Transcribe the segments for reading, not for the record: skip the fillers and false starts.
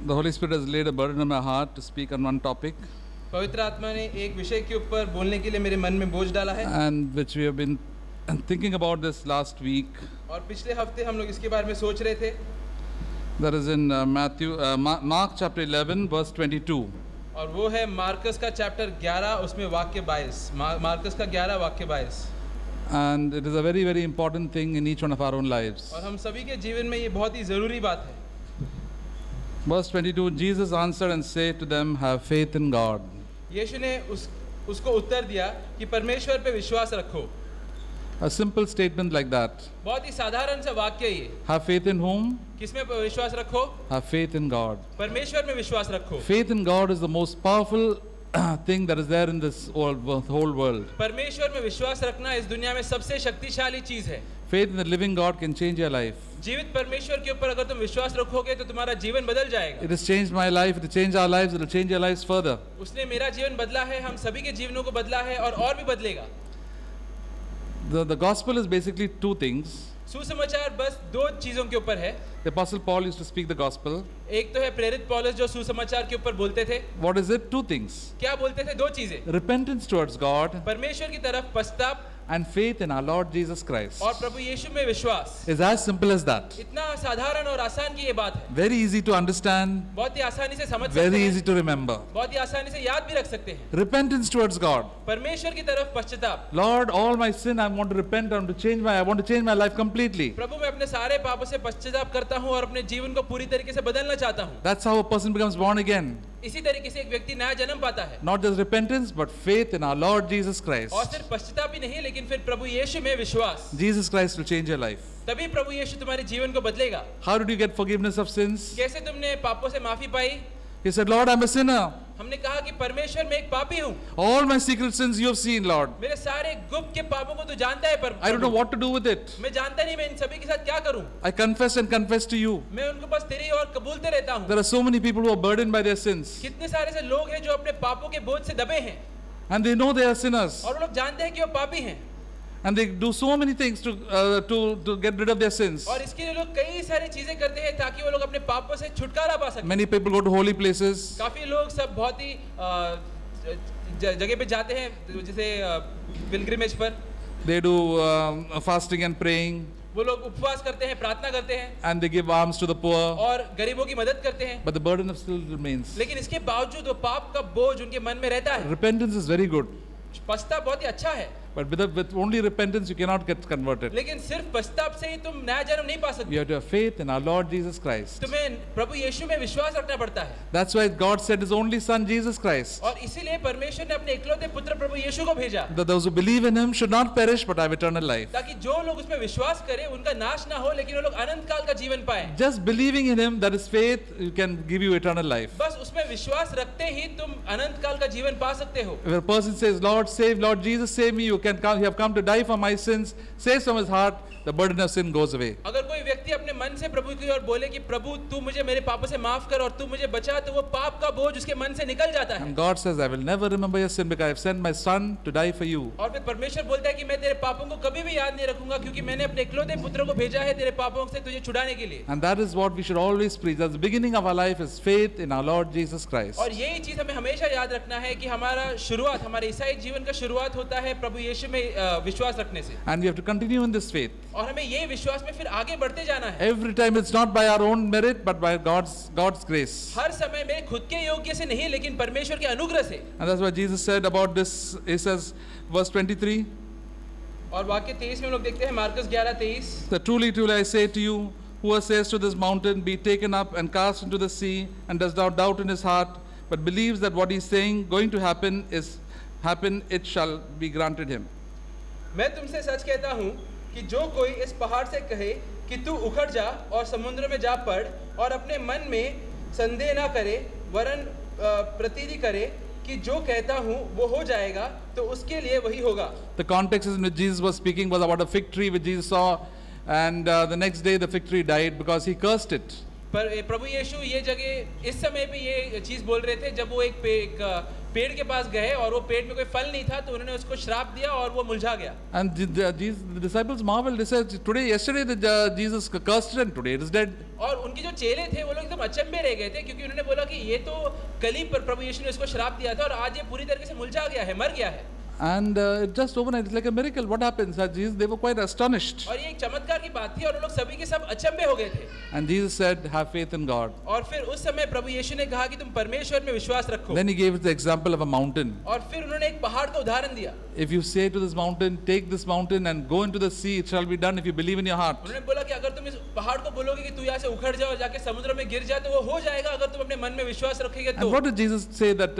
The Holy Spirit has laid a burden on my heart to speak on one topic, पवित्र आत्मा ने एक विषय के ऊपर बोलने के लिए मेरे मन में बोझ डाला है, and which we have been thinking about this last week. और पिछले हफ्ते हम लोग इसके बारे में सोच रहे थे. That is in Mark chapter 11 verse 22. और वो है मार्कस का चैप्टर 11 उसमें वाक्य 22. मार्कस का 11 वाक्य 22. And it is a very, very important thing in each one of our own lives. और हम सभी के जीवन में ये बहुत ही ज़रूरी बात है. Verse 22, Jesus answered and said to them, have faith in God. यीशु ने उसको उत्तर दिया कि परमेश्वर पे विश्वास रखो. A simple statement like that. बहुत ही साधारण सा वाक्य है ये. Have faith in whom? किसमें विश्वास रखो? Have faith in God. परमेश्वर में विश्वास रखो. Faith in God is the most powerful thing that is there in this whole world. परमेश्वर में विश्वास रखना इस दुनिया में सबसे शक्तिशाली चीज है. Faith in the living God can change your life. जीवित परमेश्वर के ऊपर अगर तुम विश्वास रखोगे तो तुम्हारा जीवन बदल जाएगा. It has changed my life. It has changed our lives. It will change your lives further. उसने मेरा जीवन बदला है, हम सभी के जीवनों को बदला है और भी बदलेगा. The gospel is basically two things. सुसमाचार बस दो चीजों के ऊपर है. The Apostle Paul used to speak the gospel. एक तो है प्रेरित पौलुस जो सुसमाचार के ऊपर बोलते थे. What is it? Two things. क्या बोलते थे? दो चीजें. Repentance towards God. परमेश्वर की तरफ पश्चाताप. And faith in our Lord Jesus Christ. और प्रभु यीशु में विश्वास. It's as simple as that. इतना साधारण और आसान की ये बात है. Very easy to understand. बहुत ही आसानी से समझ सकते हैं. Very easy to remember. बहुत ही आसानी से याद भी रख सकते हैं. Repentance towards God. परमेश्वर की तरफ पश्चाताप. Lord, all my sin I want to repent. I want to change my life completely. प्रभु मैं अपने सारे पापों से पश्चाताप करता हूँ और अपने जीवन को पूरी तरीके से बदलना चाहता हूँ. That's how a person becomes born again. इसी तरीके से एक व्यक्ति नया जन्म पाता है. Not just repentance, but faith in our Lord Jesus Christ. और सिर्फ पश्चाताप ही नहीं, लेकिन फिर प्रभु यीशु में विश्वास. Jesus Christ will change your life. तभी प्रभु यीशु तुम्हारे जीवन को बदलेगा. How did you get forgiveness of sins? कैसे तुमने पापों से माफी पाई? He said, Lord, I'm a sinner. हमने कहा कि परमेश्वर मैं एक पापी हूँ. All my secret sins you have seen, Lord. मेरे सारे गुप्त के पापों को तू जानता है पर. I don't know what to do with it. मैं जानता नहीं मैं इन सभी के साथ क्या करूँ. I confess and confess to you. मैं उनको बस तेरी और कबूलते रहता हूँ. There are so many people who are burdened by their sins. कितने सारे से लोग हैं जो अपने पापों के बोझ से दबे हैं. And they know they are sinners. और वो लोग जानते हैं कि वो पापी हैं. And they do so many things to get rid of their sins. और इसके लिए लोग कई सारी चीजें करते हैं ताकि वो लोग अपने पापों से छुटकारा पा सकें. Many people go to holy places. काफी लोग सब बहुत ही जगह पे जाते हैं जैसे पिलग्रिमेज पर. They do fasting and praying. वो लोग उपवास करते हैं, प्रार्थना करते हैं. And they give alms to the poor. और गरीबों की मदद करते हैं. But the burden still remains. लेकिन इसके बावजूद वो पाप का बोझ उनके मन में रहता है. Repentance is very good. पश्चाताप बहुत ही अच्छा है. But with only repentance you cannot get converted. लेकिन सिर्फ पश्चाताप से ही तुम नया जन्म नहीं पा सकते. You have to have faith in our Lord Jesus Christ. तुम्हें प्रभु यीशु में विश्वास रखना पड़ता है. That's why God sent His only Son Jesus Christ. और इसीलिए परमेश्वर ने अपने इकलौते पुत्र प्रभु यीशु को भेजा. That those who believe in Him should not perish but have eternal life. ताकि जो लोग उसमें विश्वास करें उनका नाश ना हो लेकिन वो लोग अनंत काल का जीवन पाएं. Just believing in Him, that is faith, can give you eternal life. बस उसमें विश्वास रखते ही तुम अनंत काल का जीवन पा सकते हो. If a person says, Lord save, Lord Jesus save me, you have come to die for my sins, says from his heart, the burden of sin goes away. अगर कोई व्यक्ति अपने मन से प्रभु की ओर बोले कि प्रभु तू मुझे मेरे पापों से माफ कर और तू मुझे बचा, तो वो पाप का बोझ उसके मन से निकल जाता है. And God says, I will never remember your sin because I have sent my Son to die for you. और फिर परमेश्वर बोलता है कि मैं तेरे पापों को कभी भी याद नहीं रखूंगा क्योंकि मैंने अपने इकलौते पुत्र को भेजा है तेरे पापों से तुझे छुड़ाने के लिए. And that is what we should always preach. That's the beginning of our life is faith in our Lord Jesus Christ. और यही चीज हमें हमेशा याद रखना है कि हमारा शुरुआत, हमारे ईसाई जीवन का शुरुआत होता है प्रभु यीशु में विश्वास रखने से. And we have to continue in this faith. और हमें यही विश्वास में फिर आगे बढ़ते जाना है. Every time it's not by our own merit but by God's grace. हर समय मेरे खुद के योग्य से नहीं लेकिन परमेश्वर के अनुग्रह से. And that's what Jesus said about this. He says, verse 23. और वाक्य 23 में हम लोग देखते हैं Marcus 11:23. So truly, truly I say to you, whoever says to this mountain, be taken up and cast into the sea, and does not doubt in his heart, but believes that what he is saying going to happen, it shall be granted him. मैं तुमसे सच कहता हूँ कि जो कोई इस पहाड़ से कहे कि तू उखड़ जा और समुद्र में जा पड़ और अपने मन में संदेह ना करे वरन प्रतीति करे कि जो कहता हूँ वो हो जाएगा तो उसके लिए वही होगा. The context in which Jesus was speaking was about a fig tree which Jesus saw, and the next day the fig tree died because he cursed it. पर प्रभु यीशु ये जगह इस समय पे ये चीज बोल रहे थे जब वो एक पेड़ के पास गए और वो पेड़ में कोई फल नहीं था, तो उन्होंने उसको श्राप दिया और वो मुरझा गया। And the disciples marveled. They said, yesterday Jesus cursed it and today it is dead. और उनके जो चेले थे वो लोग एकदम अचंभे रह गए थे, क्योंकि उन्होंने बोला कि ये तो कल ही प्रभु यीशु ने इसको श्राप दिया था और आज ये पूरी तरीके से मुरझा गया है, मर गया है। And just overnight, it's like a miracle. What happens? Jesus, they were quite astonished. और ये एक चमत्कार की बात थी और वो लोग सभी के सब अचंभे हो गए थे। And Jesus said, have faith in God. और फिर उस समय प्रभु यीशु ने कहा कि तुम परमेश्वर में विश्वास रखो। Then he gave the example of a mountain. और फिर उन्होंने एक पहाड़ का उदाहरण दिया। If you say to this mountain, take this mountain and go into the sea, it shall be done if you believe in your heart. उन्होंने बोला कि अगर तुम इस पहाड़ को बोलोगे कि तू यहाँ से उखड़ जा और जाके समुद्र में गिर जा, तो वो हो जाएगा अगर तुम अपने मन में विश्वास रखोगे तो। And what did Jesus say that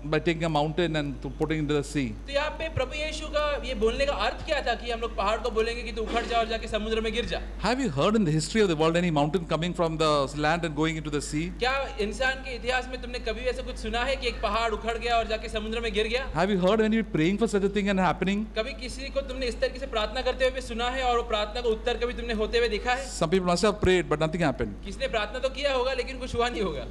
by taking a mountain and putting it into the sea? तो यहाँ पे प्रभु यीशु का ये बोलने का अर्थ क्या था कि हम लोग पहाड़ को बोलेंगे कि तू उखड़ जा और जाके समुद्र में गिर जा? Have you heard in the history of the world any mountain coming from the land and going into the sea? क्या इंसान के इतिहास में तुमने कभी ऐसा कुछ सुना है कि एक पहाड़ उखड़ गया और जाके समुद्र में गिर गया? Have you heard when you praying for such a thing and happening? कभी किसी को तुमने इस तरीके से प्रार्थना करते हुए भी सुना है और वो प्रार्थना का उत्तर कभी तुमने होते हुए देखा है? Some people must have prayed, but nothing happened. किसने प्रार्थना तो किया होगा लेकिन कुछ हुआ नहीं होगा।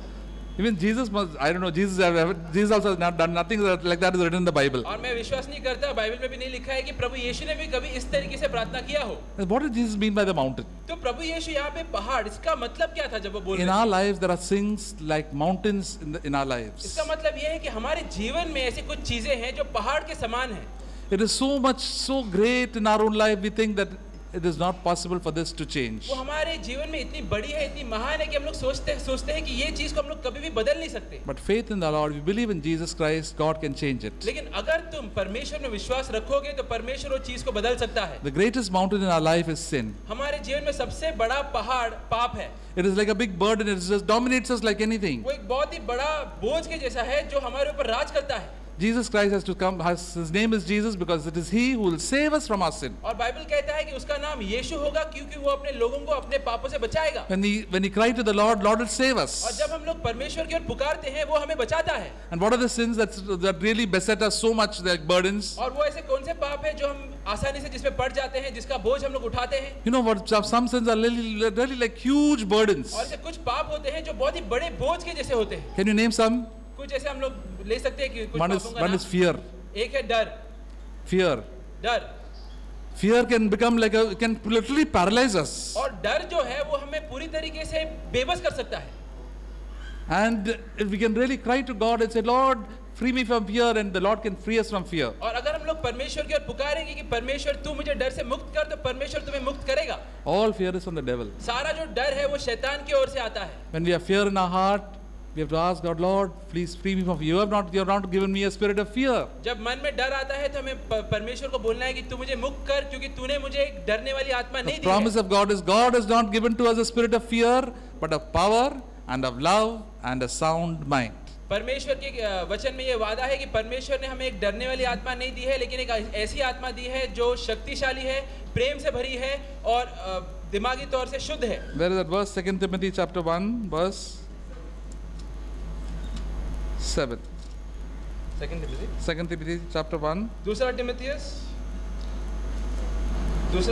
Even Jesus must, I don't know, Jesus also has not done nothing like that is written in the Bible. और मैं विश्वास नहीं करता, बाइबल में भी नहीं लिखा है कि प्रभु यीशु ने भी कभी इस तरीके से प्रार्थना किया हो। What did Jesus mean by the mountain? तो प्रभु यीशु यहाँ पे पहाड़, इसका मतलब क्या था जब वो बोल रहे In थे? our lives there are things like mountains in our lives. इसका मतलब ये है कि हमारे जीवन में ऐसी कुछ चीजें हैं जो पहाड़ के समान हैं। It is so great in our own life, we think that it is not possible for this to change. वो हमारे जीवन में इतनी बड़ी है, इतनी महान है कि हम लोग सोचते हैं कि ये चीज को हम लोग कभी भी बदल नहीं सकते। But faith in the Lord, we believe in Jesus Christ, God can change it. लेकिन अगर तुम परमेश्वर में विश्वास रखोगे तो परमेश्वर वो चीज को बदल सकता है। The greatest mountain in our life is sin. हमारे जीवन में सबसे बड़ा पहाड़ पाप है। It is like a big burden, it just dominates us like anything. वो एक बहुत ही बड़ा बोझ के जैसा है जो हमारे ऊपर राज करता है। Jesus Christ has to come, his name is Jesus because it is he who will save us from our sin. और बाइबल कहता है कि उसका नाम यीशु होगा क्योंकि वो अपने लोगों को अपने पापों से बचाएगा। When we cry to the Lord, Lord will save us. और जब हम लोग परमेश्वर की ओर पुकारते हैं वो हमें बचाता है। And what are the sins that really beset us so much, like burdens? और वो ऐसे कौन से पाप है जो हम आसानी से जिसमें पड़ जाते हैं, जिसका बोझ हम लोग उठाते हैं? You know what? Some sins are really like huge burdens. और ऐसे कुछ पाप होते हैं जो बहुत ही बड़े बोझ के जैसे होते हैं। Can you name some? कुछ ऐसे हम लोग ले सकते हैं कि कुछ One पापों का is नाम। fear. एक है डर। Fear. डर। Fear can become can literally paralyze us. और डर जो है वो हमें पूरी तरीके से बेबस कर सकता है। And if we can really cry to God and say, Lord, free me from fear, and the Lord can free us from fear. और अगर हम लोग परमेश्वर की ओर पुकारेंगे कि परमेश्वर तू मुझे डर से मुक्त कर, तो परमेश्वर तुम्हें मुक्त करेगा। All fear is from the devil. सारा जो डर है वो शैतान की ओर से आता है। When we have fear in our heart, we have to ask God, Lord, please free me from fear. You have not given me a spirit of fear. जब मन में डर आता है तो हमें परमेश्वर को बोलना है कि तू मुझे मुक्त कर, क्योंकि तूने मुझे एक डरने वाली आत्मा नहीं The दी है। promise of God is God has not given to us a spirit of fear, but of power and of love and a sound mind. परमेश्वर के वचन में ये वादा है कि परमेश्वर ने हमें एक डरने वाली आत्मा नहीं दी है, लेकिन एक ऐसी आत्मा दी है जो शक्तिशाली है, प्रेम से भरी है और दिमागी तौर से शुद्ध है। Where is that verse? 2 Timothy chapter 1, verse 7. 2 Timothy chapter 1. दूसरा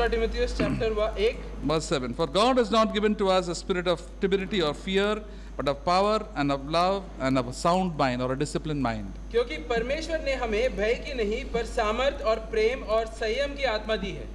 Timotheus chapter 1 verse 7. For God has not given to us a spirit of timidity or fear, but of power and of love and of a sound mind or a disciplined mind. क्योंकि परमेश्वर ने हमें भय की नहीं पर सामर्थ और प्रेम और संयम की आत्मा दी है।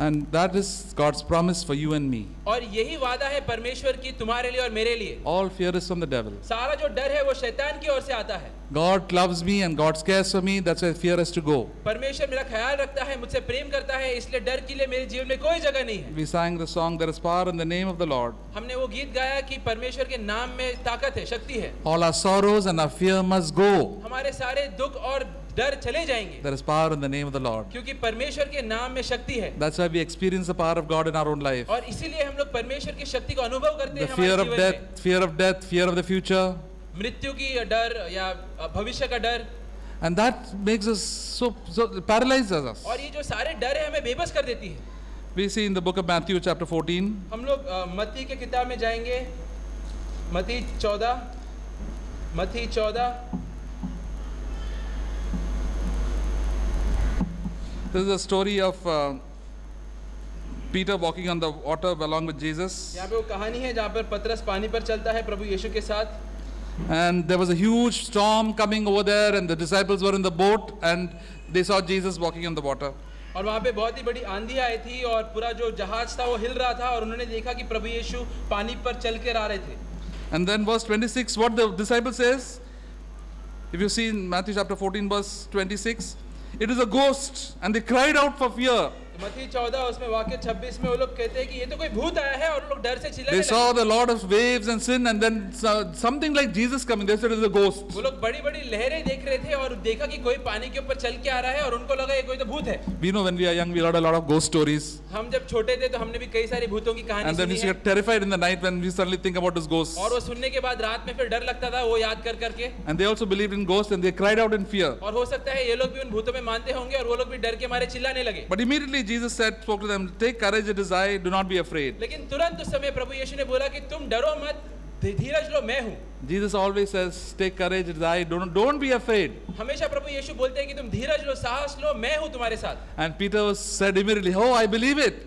And that is God's promise for you and me. और यही वादा है परमेश्वर की तुम्हारे लिए और मेरे लिए। All fear is from the devil. सारा जो डर है वो शैतान की ओर से आता है। God loves me and God cares for me, that's why fear has to go. परमेश्वर मेरा ख्याल रखता है, मुझसे प्रेम करता है, इसलिए डर के लिए मेरे जीवन में कोई जगह नहीं है। We sang the song, there is power in the name of the Lord. हमने वो गीत गाया कि परमेश्वर के नाम में ताकत है, शक्ति है। All our sorrows and our fear must go. हमारे सारे दुख और डर चले जाएंगे। There is power in the name of the Lord. क्योंकि परमेश्वर के नाम में शक्ति है। That's why we experience the power of God in our own life. और इसीलिए हम लोग परमेश्वर की शक्ति को अनुभव करते The हैं fear हमारे of जीवन death, में। fear of the future. मृत्यु की डर या भविष्य का डर। And that makes us so paralyzes us. और ये जो सारे डर है हमें बेबस कर देती है। We see in the book of Matthew chapter 14. हम लोग मत्ती के किताब में जाएंगे, मत्ती 14। This is a story of Peter walking on the water along with Jesus. यहाँ पे वो कहानी है जहाँ पर पतरस पानी पर चलता है प्रभु यीशु के साथ। And there was a huge storm coming over there, and the disciples were in the boat, and they saw Jesus walking on the water. और वहाँ पे बहुत ही बड़ी आंधी आई थी और पूरा जो जहाज था वो हिल रहा था और उन्होंने देखा कि प्रभु यीशु पानी पर चल कर आ रहे थे. And then verse 26, what the disciple says, if you see in Matthew chapter 14 verse 26, it is a ghost, and they cried out for fear. मत्ती 14 उसमें वाक्य 26 में वो लोग कहते हैं कि ये तो कोई भूत आया है और लोग डर से चिल्लाने They लगे. saw the lot of waves and sin, and then something like Jesus coming. They said it is a ghost. वो लोग बड़ी बड़ी लहरें देख रहे थे और देखा कि कोई पानी के ऊपर चल के आ रहा है और उनको लगा ये कोई तो भूत है. We know when we are young, we heard a lot of ghost stories. हम जब छोटे थे तो हमने भी कई सारी भूतों की कहानी And then we सुनी है. get terrified in the night when we suddenly think about this ghost. और वो सुनने के बाद रात में फिर डर लगता था वो याद कर करके. And they also believed in ghosts, and they cried out in fear. और हो सकता है ये लोग भी उन भूतों में मानते होंगे और वो लोग भी डर के मारे चिल्लाने लगे. But immediately Jesus said, spoke to them, take courage, it is I, do not be afraid. लेकिन तुरंत उस समय प्रभु यीशु ने बोला कि तुम डरो मत, धीरज लो, मैं हूँ. Jesus always says, take courage, it is I, don't be afraid. हमेशा प्रभु यीशु बोलते हैं कि तुम धीरज लो, साहस लो, मैं हूँ तुम्हारे साथ. And Peter said immediately, oh, I believe it.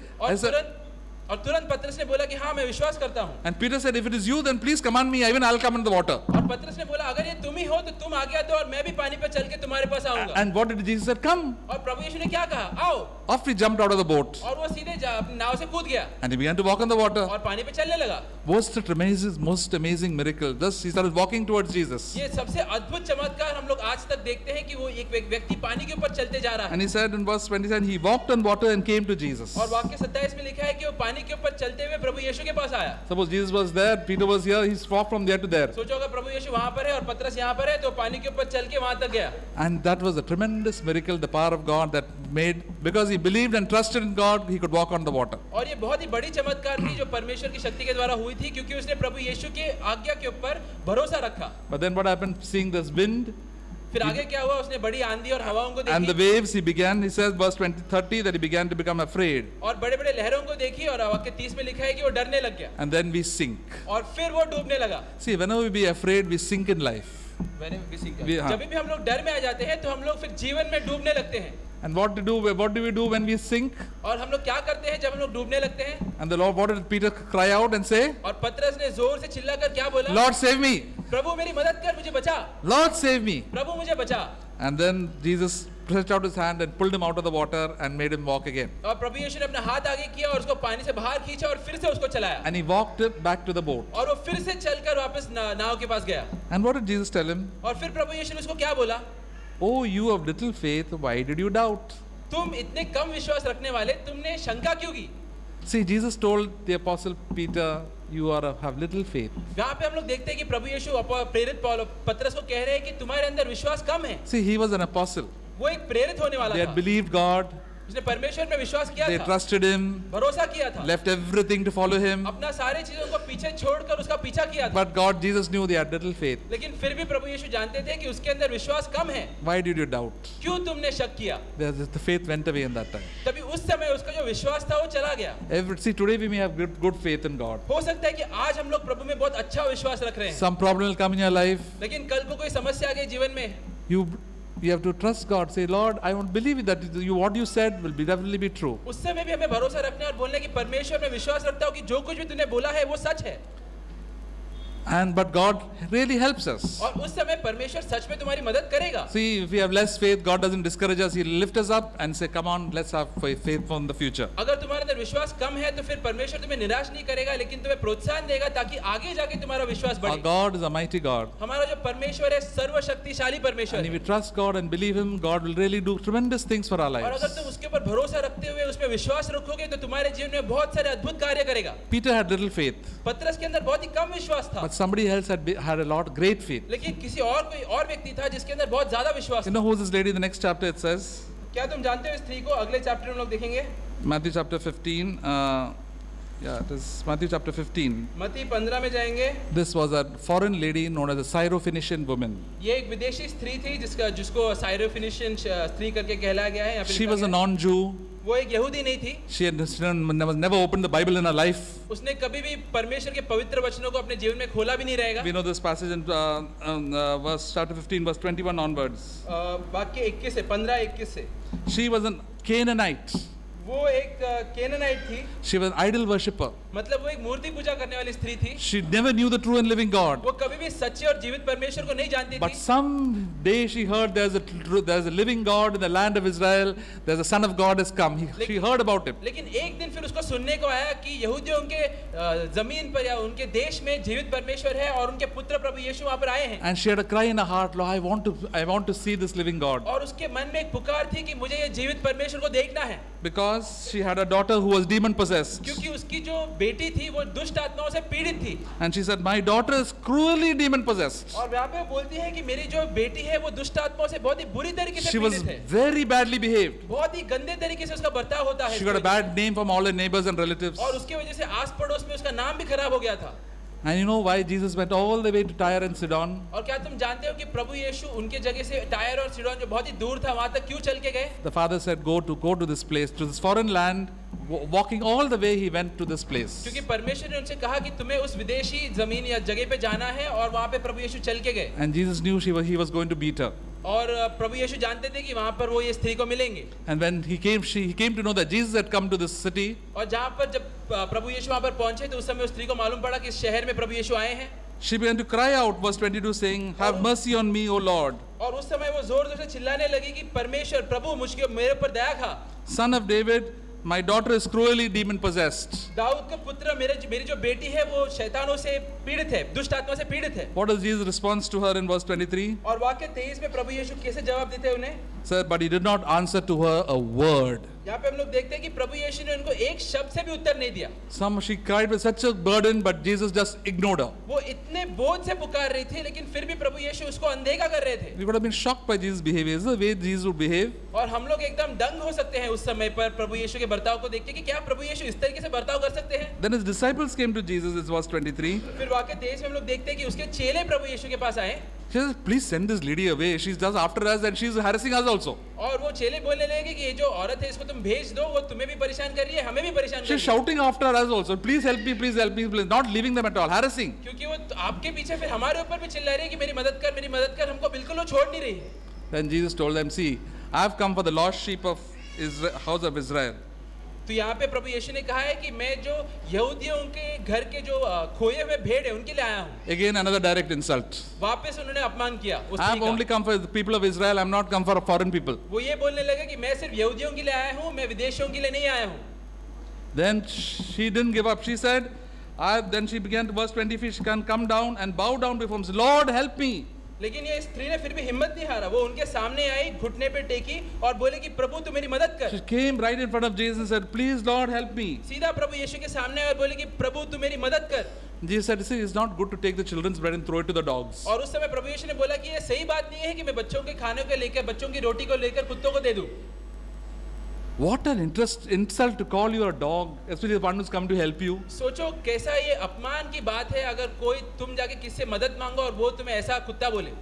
और तुरंत पतरस ने बोला कि हाँ मैं विश्वास करता हूँ. And Peter said, if it is you, then please command me, even I'll come in the water. और पतरस ने बोला अगर ये तुम ही हो तो तुम आगे आ दो और मैं भी पानी पर चल के तुम्हारे पास आऊंगा. And what did Jesus say? Come. और प्रभु यीशु ने क्या कहा? आओ. Off he jumped out of the boat. और वो सीधे अपनी नाव से कूद गया. And he began to walk on the water. और पानी पे चलने लगा. Most amazing miracle. Thus he started walking towards Jesus. ये सबसे अद्भुत चमत्कार हम लोग आज तक देखते हैं कि वो एक व्यक्ति पानी के ऊपर चलते जा रहा है. And he said in verse 27, he walked on water and came to Jesus. और वाक्य 27 में लिखा है कि वो पानी के ऊपर चलते हुए प्रभु यीशु के पास आया. Suppose Jesus was there, Peter was here, he walked from there to there. सोचो अगर प्रभु यीशु वहाँ पर है और पतरस यहाँ पर है तो पानी के ऊपर चल के वहाँ तक गया. And that was a tremendous miracle, the power of God that made, because he believed and trusted in God, he could walk on the water. और ये बहुत ही बड़ी चमत्कार थी जो परमेश्वर की शक्ति के द्वारा हुई थी क्योंकि उसने प्रभु यीशु के आज्ञा के ऊपर भरोसा रखा. But then what happened, seeing this wind, फिर आगे क्या हुआ, उसने बड़ी आंधी और हवाओं को and the देखी waves, he began, he says verse 30 that he began to become afraid. और बड़े बड़े लहरों को देखी और वाक्य 30 में लिखा है कि वो डरने लग गया. And then we sink. और फिर वो डूबने लगा. See, whenever we be afraid, we sink in life. जब भी हम लोग डर में आ जाते हैं तो हम लोग फिर जीवन में डूबने लगते हैं. And what do we do when we sink? और हम लोग क्या करते हैं जब हम लोग डूबने लगते हैं? And the Lord, what did Peter cry out and say? और पतरस ने जोर से चिल्लाकर क्या बोला? Lord, save me. प्रभु मेरी मदद कर, मुझे बचा. Lord, save me. प्रभु मुझे बचा. And then Jesus stretched out his hand and pulled him out of the water and made him walk again. और प्रभु यीशु ने अपना हाथ आगे किया और उसको पानी से बाहर खींचा और फिर से उसको चलाया. And he walked back to the boat. और वो फिर से चलकर वापस नाव के पास गया. And what did Jesus tell him? और फिर प्रभु यीशु ने उसको क्या बोला? Oh, you of little faith, why did you doubt? तुम इतने कम विश्वास रखने वाले, तुमने शंका क्यों की? See, Jesus told the apostle Peter, you have little faith. यहाँ पे हम लोग देखते हैं कि प्रभु यीशु प्रेरित पतरस को कह रहे हैं कि तुम्हारे अंदर विश्वास कम है. See, he was an apostle. वो एक प्रेरित होने वाला They था. had believed God. उसने परमेश्वर में विश्वास किया They था. trusted him. भरोसा किया था. Left everything to follow him. अपना सारे चीजों को पीछे छोड़कर उसका पीछा किया था. But God, Jesus knew they had little faith. लेकिन फिर भी प्रभु यीशु जानते थे कि उसके अंदर विश्वास कम है. Why did you doubt? क्यों तुमने शक किया? The faith went away in that time. तभी उस समय उसका जो विश्वास था वो चला गया. See, today we may have good faith in God. हो सकता है कि आज हम लोग प्रभु में बहुत अच्छा विश्वास रख रहे हैं. Some problem will come in your life. लेकिन कल को कोई समस्या आ गई जीवन में. You have to trust God. Say, Lord, I won't believe that what you said will definitely be true. उस समय भी हमें भरोसा रखना और बोलने कि परमेश्वर में विश्वास रखता हूँ कि जो कुछ भी तूने बोला है वो सच है. But God really helps us. और उस समय परमेश्वर सच में तुम्हारी मदद करेगा. See, if we have less faith, God doesn't discourage us. He'll lift us up and say, come on, let's have faith for the future. अगर तुम्हारे अंदर विश्वास कम है तो फिर परमेश्वर तुम्हें निराश नहीं करेगा लेकिन तुम्हें प्रोत्साहन देगा ताकि आगे जाके तुम्हारा विश्वास बढ़े. Our God is a mighty God. हमारा जो परमेश्वर है सर्वशक्तिशाली परमेश्वर And if है. we trust God and believe Him, God will really do tremendous things for our और lives. अगर तुम उसके ऊपर भरोसा रखते हुए उसमें विश्वास रखोगे तो तुम्हारे जीवन में बहुत सारे अद्भुत कार्य करेगा. Peter had little faith, पतरस के अंदर बहुत ही कम विश्वास था. but somebody else had a lot great faith. लेकिन किसी और कोई और व्यक्ति था जिसके अंदर बहुत ज्यादा विश्वास You था. know who's this lady? In the next chapter it says, क्या तुम जानते हो इस स्त्री को? अगले चैप्टर में हम लोग देखेंगे. Matthew chapter 15. It is Matthew chapter 15. मत्ती 15 में जाएंगे. This was a foreign lady known as a Syrophoenician woman. ये एक विदेशी स्त्री थी जिसको साइरोफिनिशियन स्त्री करके कहलाया गया है. यहाँ पे She लिखा was a गया है. non-Jew. वो एक यहूदी नहीं थी. She had never opened the Bible in her life. उसने कभी भी परमेश्वर के पवित्र वचनों को अपने जीवन में खोला भी नहीं रहेगा. We know this passage in verse chapter 15, verse 21 onwards. वाक्य 21 से 15-21 से. She was a Canaanite. वो एक केनानाइट थी, She was an idol worshipper. मतलब वो एक मूर्ति पूजा करने वाली स्त्री थी। She never knew the true and living God. वो कभी भी सच्चे और जीवित परमेश्वर को नहीं जानती But थी। someday she heard there's a living God in the land of Israel. There's a Son of God has come. She heard about him. लेकिन एक दिन फिर उसको सुनने को आया कि यहूदियों के जमीन पर या उनके देश में जीवित परमेश्वर है और उनके पुत्र प्रभु यीशु वहाँ पर आए हैं। And she had a cry in her heart, Lord, I want to see this living God. और उसके मन में एक पुकार थी कि मुझे ये जीवित परमेश्वर को देखना है। Because she had a daughter who was demon possessed. क्योंकि उसकी जो बेटी थी वो दुष्ट आत्माओं से पीड़ित थी। And she said, my daughter is cruelly demon possessed. और वहाँ पे बोलती है कि मेरी जो बेटी है वो दुष्ट आत्माओं से बहुत ही बुरी तरीके से She was पीड़ित है। very badly behaved. बहुत ही गंदे तरीके से उसका बर्ताव होता है। She got a bad name from all her neighbors and relatives. और उसकी वजह से आस पड़ोस में उसका नाम भी खराब हो गया था। And you know why Jesus went all the way to Tyre and Sidon? और क्या तुम जानते हो कि प्रभु यीशु उनके जगह से टायर और सीडोन जो बहुत ही दूर था वहां तक क्यों चल के गए? The father said, go to this place, to this foreign land. Walking all the way, he went to this place. क्योंकि परमेश्वर ने उनसे कहा कि तुम्हें उस विदेशी जमीन या जगह पे जाना है और वहां पे प्रभु यीशु चल के गए। And Jesus knew he was going to beat her. और प्रभु यीशु जानते थे कि वहां पर वो ये स्त्री को मिलेंगे। And when he came to know that Jesus had come to this city. और जहां पर जब प्रभु यीशु वहां पर पहुंचे तो उस समय उस स्त्री को मालूम पड़ा कि इस शहर में प्रभु यीशु आए हैं। She began to cry out, verse 22, saying, have mercy on me, O Lord. और उस समय वो जोर जोर से चिल्लाने लगी कि परमेश्वर प्रभु मुझे मेरे ऊपर दया खा। Son of David, my daughter is cruelly demon possessed. Dawood का पुत्र मेरी जो बेटी है वो शैतानों से पीड़ित है, दुष्ट आत्मा से पीड़ित है। What is Jesus' response to her in verse 23? और वाक्य 23 में प्रभु यीशु कैसे जवाब देते हैं उन्हें? Sir, but he did not answer to her a word. यहाँ पे हम लोग देखते हैं कि प्रभु यीशु ने उनको एक शब्द से भी उत्तर नहीं दिया। She cried with such a burden, but Jesus just ignored her. वो इतने बोझ से पुकार रही थी, लेकिन फिर भी प्रभु यीशु उसको अनदेखा कर रहे थे। We would have been shocked by Jesus' behavior. Is the way Jesus would behave? और हम लोग एकदम दंग हो सकते हैं उस समय पर प्रभु यीशु के बर्ताव को देख के कि क्या प्रभु यीशु इस तरीके से बर्ताव कर सकते हैं? Then his disciples came to Jesus, it's verse 23. फिर वाक्य 23 में हम लोग देखते हैं कि उसके चेले प्रभु यीशु के पास आए। She says, please send this lady away. She's just after us and she's harassing us also. और वो चेले बोलने लगे कि ये जो औरत है इसको तुम भेज दो, वो तुम्हें भी परेशान कर रही है, हमें भी परेशान कर रही है। She's shouting after us also. Please help me, please help me, please. Not leaving them at all, harassing. क्योंकि वो आपके पीछे फिर हमारे ऊपर भी चिल्ला रही है कि मेरी मदद कर, हमको बिल्कुल वो छोड़ नहीं रही है। Then Jesus told them, see, I have come for the lost sheep of Israel, house of Israel. तो यहाँ पे प्रभु यीशु ने कहा है कि मैं जो यहूदियों के घर के जो खोए हुए भेड़ है उनके लिए आया हूँ। Again another direct insult. वापस उन्होंने अपमान किया उस I have only come for the people of Israel. I am not come for foreign people. वो ये बोलने लगे कि मैं सिर्फ यहूदियों के लिए आया हूँ, मैं विदेशियों के लिए नहीं आया हूँ। Then she didn't give up. She said, then she began to verse 20. She can come down and bow down before him. Lord, help me. लेकिन ये स्त्री ने फिर भी हिम्मत नहीं हारा, वो उनके सामने आई, घुटने पे टेकी और बोले कि प्रभु तू मेरी मदद कर। She came right in front of Jesus and said, please Lord help me. सीधा प्रभु यीशु के सामने और बोले कि प्रभु तू मेरी मदद कर। Jesus said, see, it's not good to take the children's bread and throw it to the dogs. और उस समय प्रभु यीशु ने बोला कि ये सही बात नहीं है कि मैं बच्चों के खाने को लेकर, बच्चों की रोटी को लेकर कुत्तों को दे दूं। What an insult to call you a dog, especially the one who's come to help you. सोचो कैसा ये अपमान की बात है अगर कोई तुम जाके किससे मदद मांगो और वो तुम्हें ऐसा कुत्ता बोले।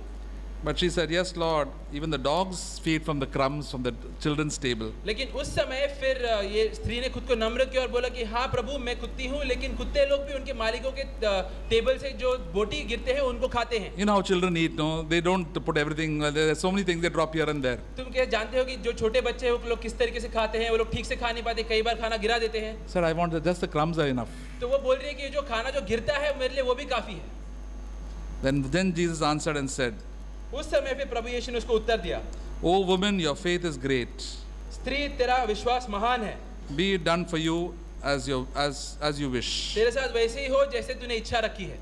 But she said, yes Lord, even the dogs feed from the crumbs from the children's table. लेकिन उस समय फिर ये स्त्री ने खुद को नम्र किया और बोला कि हाँ प्रभु मैं कुत्ती हूँ, लेकिन कुत्ते लोग भी उनके मालिकों के टेबल से जो बोटी गिरते हैं उनको खाते हैं। You know how children eat, no? They don't put everything. There are so many things they drop here and there. तुम क्या जानते हो कि जो छोटे बच्चे हैं वो लोग किस तरीके से खाते हैं? वो लोग ठीक से खा नहीं पाते, कई बार खाना गिरा देते हैं। Sir, I want just the crumbs are enough. तो वो बोल रही है कि जो खाना जो गिरता है मेरे लिए वो भी काफी है। Then Jesus answered and said, उस समय पे प्रभु यीशु ने उसको उत्तर दिया, O woman, your faith is great. स्त्री तेरा विश्वास महान है। Be it done for you as you wish. तेरे साथ वैसे ही हो जैसे तूने इच्छा रखी है।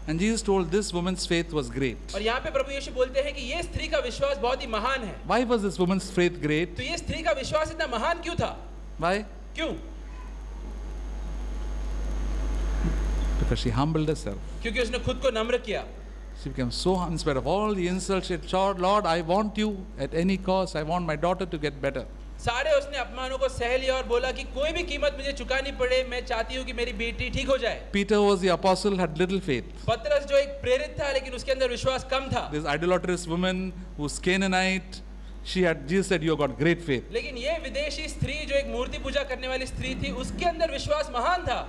And Jesus told this woman's faith was great. और यहाँ पे प्रभु यीशु बोलते हैं कि ये स्त्री का विश्वास बहुत ही महान है। Why was this woman's faith great? तो ये स्त्री का विश्वास इतना महान क्यों था? Why? क्यों? Because she humbled herself. क्योंकि उसने खुद को नम्र किया। She became so, in spite of all the insults, she said, Lord, I want you at any cost. I want my daughter to get better. सारे उसने अपमानों को सह लिया और बोला कि कोई भी कीमत मुझे चुकानी पड़े, मैं चाहती हूँ कि मेरी बेटी ठीक हो जाए। Peter was the apostle, had little faith. पतरस जो एक प्रेरित था लेकिन उसके अंदर विश्वास कम था। This idolatrous woman who's Canaanite, Jesus said, you have got great faith. लेकिन ये विदेशी स्त्री जो एक मूर्ति पूजा करने वाली स्त्री थी, उसके अंदर विश्वास महान था।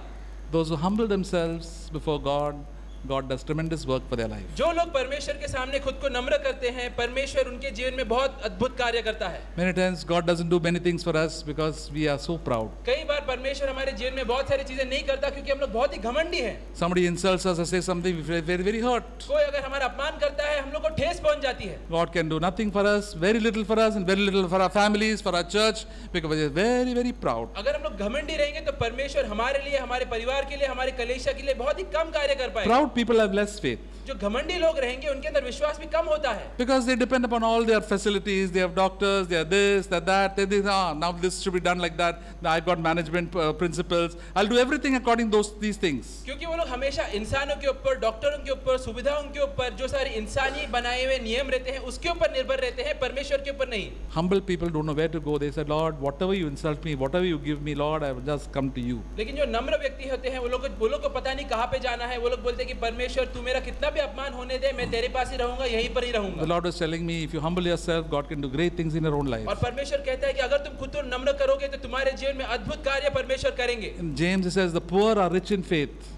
Those who humble themselves before God, God does tremendous work for their life. जो लोग परमेश्वर के सामने खुद को नम्र करते हैं, परमेश्वर उनके जीवन में बहुत अद्भुत कार्य करता है। Many times God doesn't do many things for us because we are so proud. कई बार परमेश्वर हमारे जीवन में बहुत सारी चीजें नहीं करता क्योंकि हम लोग बहुत ही घमंडी हैं। Somebody insults us or says something, we feel very, very hurt. कोई अगर हमारा अपमान करता है, हम लोग को ठेस पहुंच जाती है। God can do nothing for us, very little for us, and very little for our families, for our church, because we are very, very proud. अगर हम लोग घमंडी रहेंगे तो परमेश्वर हमारे लिए, हमारे परिवार के लिए, हमारे कलीसिया के लिए बहुत ही कम कार्य कर पाएगा। Proud people have less faith. जो घमंडी लोग रहेंगे उनके अंदर विश्वास भी कम होता है। Because they depend upon all their facilities, they have doctors, they are this, they are that, they think, now this should be done like that, I've got management principles, I'll do everything according to these things. क्योंकि वो लोग हमेशा इंसानों के ऊपर, डॉक्टरों के ऊपर, सुविधाओं के ऊपर, जो सारे इंसानी बनाए हुए नियम रहते हैं उसके ऊपर निर्भर रहते हैं, परमेश्वर के ऊपर नहीं। Humble people don't know where to go. They said, Lord, whatever you insult me, whatever you give me, Lord, I will just come to you. लेकिन जो नम्र व्यक्ति होते हैं वो लोग को पता नहीं कहाँ पे जाना है। वो लोग बोलते हैं कि परमेश्वर तू मेरा कितना भी अपमान होने दे, मैं तेरे पास ही रहूंगा, यहीं पर ही रहूंगा। The Lord was telling me, if you humble yourself, God can do great things in your own life. और परमेश्वर कहता है कि अगर तुम खुद को नम्र करोगे तो तुम्हारे जीवन में अद्भुत कार्य परमेश्वर करेंगे। In James it says, the poor are rich in faith.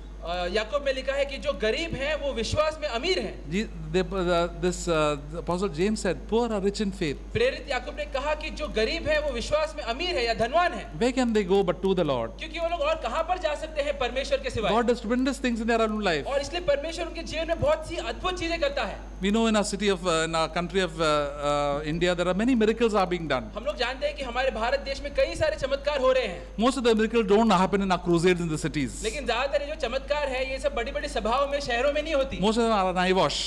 याकूब में लिखा है कि जो गरीब हैं वो विश्वास में अमीर हैं। The Apostle James said, poor are rich in faith. प्रेरित याकूब ने कहा कि जो गरीब है वो विश्वास में अमीर है या धनवान है। Where can they go but to the Lord? क्योंकि वो लोग और कहाँ पर जा सकते हैं परमेश्वर के सिवाय। God does tremendous things in their own life. और इसलिए परमेश्वर उनके जीवन में बहुत सी अद्भुत चीजें करता है। We know in our city of, in our country of India, there are many miracles are being done. हम लोग जानते हैं कि हमारे भारत देश में कई सारे चमत्कार हो रहे हैं। Most of the miracles don't happen in our crusades in the cities. लेकिन ज्यादातर ये जो चमत्कार है ये सब बड़ी बड़ी सभाओं में, शहरों में नहीं होती। Most of them are an eyewash.